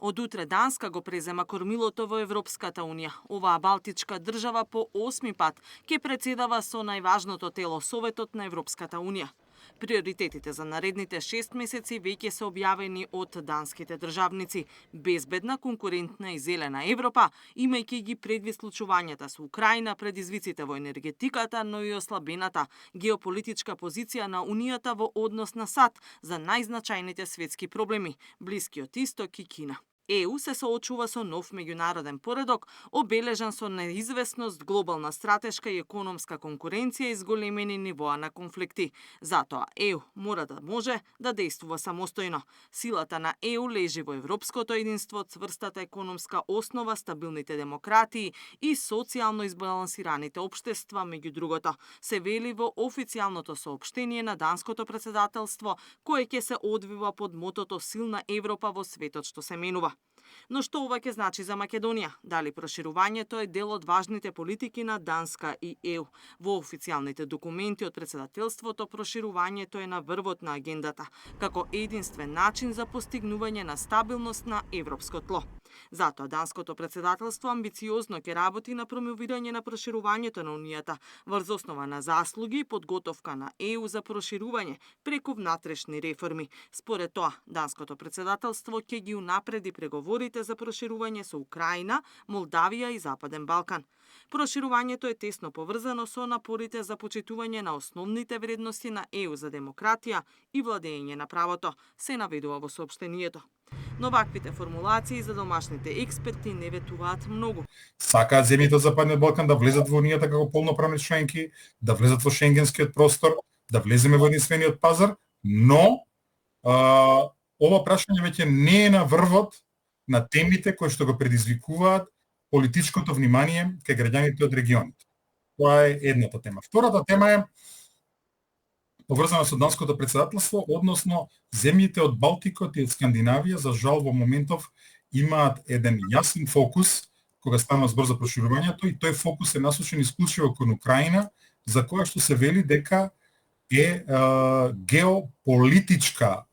Од утре Данска го презема кормилото во Европската Унија. Оваа балтичка држава по 8 пат ќе претседава со најважното тело Советот на Европската Унија. Приоритетите за наредните 6 месеци веќе се објавени од данските државници: безбедна, конкурентна и зелена Европа, имајќи ги предвид случувањата со Украина, предизвиците во енергетиката, но и ослабената геополитичка позиција на Унијата во однос на САД за најзначајните светски проблеми – Блискиот Исток и Кина. ЕУ се соочува со нов меѓународен поредок, обележан со неизвестност, глобална стратешка и економска конкуренција и зголемени нивоа на конфликти. Затоа ЕУ мора да може да действува самостојно. Силата на ЕУ лежи во европското единство, цврстата економска основа, стабилните демократии и социјално избалансираните општества, меѓу другото, се вели во официјалното соопштение на данското претседателство, кое ќе се одвива под мотото Силна Европа во светот што се менува. Но што ова ќе значи за Македонија? Дали проширувањето е дел од важните политики на Данска и ЕУ? Во официјалните документи од претседателството, проширувањето е на врвот на агендата, како единствен начин за постигнување на стабилност на европско тло. Затоа данското претседателство амбициозно ќе работи на промовирање на проширувањето на Унијата врз основа на заслуги и подготовка на ЕУ за проширување преку внатрешни реформи. Според тоа, данското претседателство ќе ги унапреди преговорите за проширување со Украина, Молдавија и Западен Балкан. Проширувањето е тесно поврзано со напорите за почитување на основните вредности на ЕУ за демократија и владење на правото, се наведува во соопштението. Но ваквите формулации за домашните експерти не ветуваат многу. Сакаат земјите од Западниот Балкан да влезат во Унијата како полноправни членки, да влезат во шенгенскиот простор, да влеземе во единствениот пазар, но ова прашање веќе не е на врвот на темите кои што го предизвикуваат политичкото внимание кај граѓаните од регионите. Тоа е едната тема. Втората тема е поврзана со данското претседателство, односно земјите од Балтикот и од Скандинавија, за жал во моментов имаат еден јасен фокус кога станува збор за проширувањето, и тој фокус е насочен исклучиво кон Украина, за која што се вели дека е геополитичка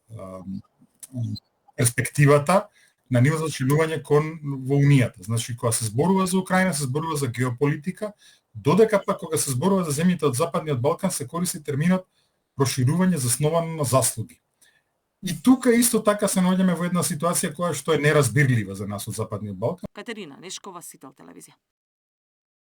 перспективата на ниво за членување во Унијата. Значи, кога се зборува за Украина, се зборува за геополитика, додека пак кога се зборува за земјите од Западниот Балкан, се користи терминот проширување засновано на заслуги. И тука исто така се наоѓаме во една ситуација која што е неразбирлива за нас од Западниот Балкан. Катерина Нешкова, Сител телевизија.